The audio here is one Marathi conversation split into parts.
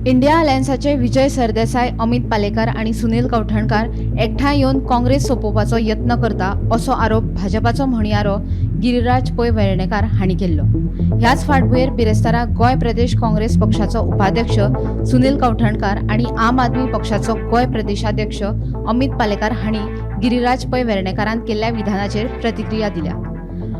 इंडिया अलायन्साचे विजय सरदेसाय, अमित पालेकर आणि सुनील कवठणकार एकठांय येवन काँग्रेस सोपोवपाचो यत्न करता असो आरोप भाजपाचो म्हणयारो गिरिराज पै वेर्णेकार हांणी केल्लो। ह्याच फाटभुंयेर बिरेस्तारा गोय प्रदेश काँग्रेस पक्षाचो उपाध्यक्ष सुनील कवठणकार आणि आम आदमी पक्षाचो गोय प्रदेशाध्यक्ष अमित पालेकर हांणी गिरिराज पै वेर्णेकारान केल्ल्या विधानाचेर प्रतिक्रिया दिल्या।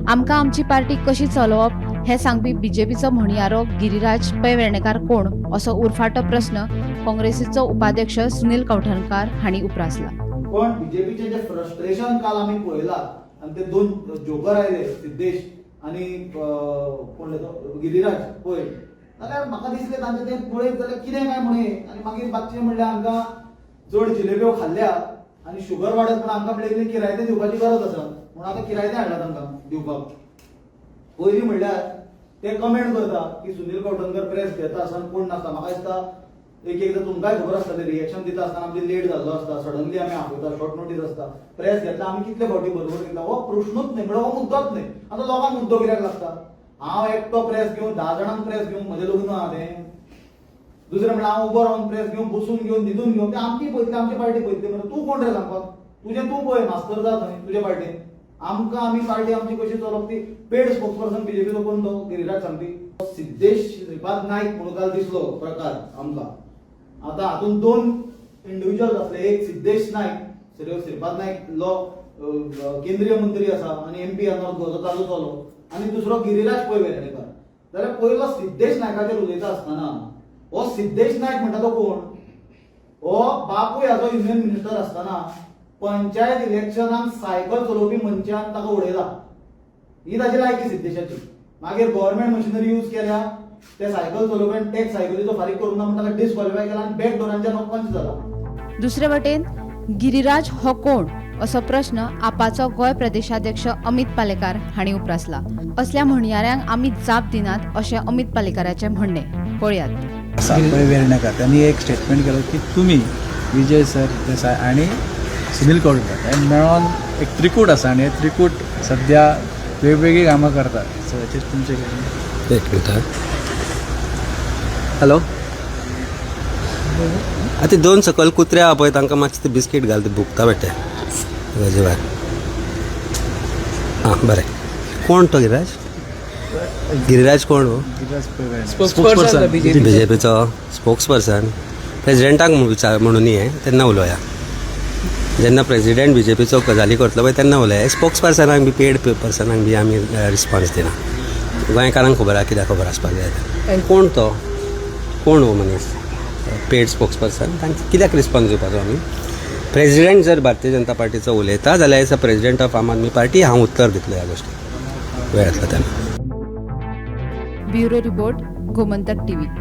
आमकां आमची पार्टी कशी चलोवप हे सांगपी बीजेपीचो म्हणयारो गिरिराज पै वेर्णेकार कोण असो उरफाटो प्रश्न काँग्रेसीचो उपाध्यक्ष सुनील कवठणकार हांणी उपरासला। पण बीजेपीचे जे फ्रस्ट्रेशन काल आम्ही पळयला आणि ते दोन जोकर आयले सिद्धेश आणि कोण तो गिरिराज पळय जाल्यार म्हाका दिसलें तांचे ते पळयत जाल्यार कितें काय म्हणे आनी मागीर बाकीचे म्हणल्यार आमकां चड जिलेब्यो खाल्ल्या आनी शुगर वाडत पण आमकां म्हणलें किरायतें दिवपाची गरज आसा म्हणून आतां किरायतें हाडला तांकां दिवपाक। पयलीं म्हणल्यार ते कमेंट करता की सुनील कवठणकर प्रेस घेता आसतना कोण नासता। म्हाका दिसता एकदा तुमकांय खबर आसता ते रिएक्शन दिता आसतना आमचे लेट जाल्लो आसता, सडनली आमी आपयता, शॉर्ट नोटीस आसता, प्रेस घेतला आमी कितले फावटी बरोबर केला हो प्रश्नूच न्ही म्हणजे हो मुद्दोच न्ही। आतां लोकांक मुद्दो कित्याक लागता? हांव एकटो प्रेस घेवन 10 जाणांक प्रेस घेवन म्हजें लग्न आहा तें दुसरें म्हणल्यार हांव उबो रावन प्रेस घेवन बसून घेवन न्हिदून घेवन ते आमची पळयतले आमची पार्टी पळयतली म्हणजे तूं कोण रे सांगपाक? तुजें तूं पळय मास्तर जा थंय तुजे पार्टीन आमकां आमी पार्टी आमची कशी चलोवप ती पेड स्पोक्सपर्सन बीजेपीचो कोण तो गिरिराज सांगपी सिद्धेश श्रीपाद नायक म्हणून काल दिसलो प्रकार आमकां। आता हातून दोन इंडिव्हिज्युअल आसले, एक सिद्धेश नायक श्रीपाद नायक लो केंद्रीय मंत्री आसा आणि एमपी नॉर्थ गोवाचो ताजो चलो आणि दुसरो गिरिराज पै वेर्णेकार। जाल्यार पयलो सिद्धेश नायकाचेर उलयता आसतना हो सिद्धेश नायक म्हणटा तो कोण? हो बापूय हाजो युनियन मिनिस्टर आसतना पंचायत इलेक्शनाक सायकल चलोवपी मनशान ताका उडयला। ही ताची लायकी सिद्धेशाची। मागीर गव्हर्नमेंट मशिनरी यूज केल्या ते सायकल चलोवप्यान टॅक्स सायकलीचो फारीक करूं ना म्हणून ताका डिस्क्वॉलिफाय केला आणि बॅक डोरांच्या नोकरांची जाला। दुसरे वटेन गिरिराज हो कोण असो प्रश्न आपाचो गोय प्रदेशाध्यक्ष अमित पालेकर हांणी उपरासला। असल्या म्हणयाऱ्यांक आमी जाप दिनात अशें अमित पालेकराचें म्हणणें। पळयात। पै वेर्णेकार त्यांनी एक स्टेटमेंट केलं की तुम्ही विजय सरदेसाय आणि सुनील कवठणकर हे मेळोन एक त्रिकूट आसा आणि हे त्रिकूट सध्या वेगवेगळी कामां करतात। सो हेचेर तुमचें कितें? एक मिनट। हॅलो आतां दोन सकयल कुत्रे आहा पळय तांकां मातशें ते बिस्कीट घाल, ते भुकता बेटे हेजे भायर। हां बरें। कोण तो गिरिराज? गिरिराज कोण? गिरिराज पै वेर्णेकार स्पोक्सपर्सन बीजेपीचो स्पोक्सपर्सन। प्रेजिडेंटाक म्हणून हे तेन्ना उलोवया जेन्ना प्रेजिडेंट बीजेपीचो गजाली करतलो पळय तेन्ना उलया। स्पोक्सपर्सनाक बी पेड पर्सनाक बी आमी रिस्पॉन्स दिना। गोंयकारांक खबर आहा कित्याक खबर आसपाक जाय। कोण तो? कोण हो मनीस? पेड स्पोक्सपर्सन तांकां कित्याक रिस्पॉन्स दिवपाचो आमी? प्रेजिडेंट जर भारतीय जनता पार्टीचो उलयता जाल्यार एज अ प्रेजिडेंट ऑफ आम आदमी पार्टी हांव उत्तर दितलो ह्या गोश्टीक वेळ येतलो तेन्ना। Bureau report, Gomantak TV.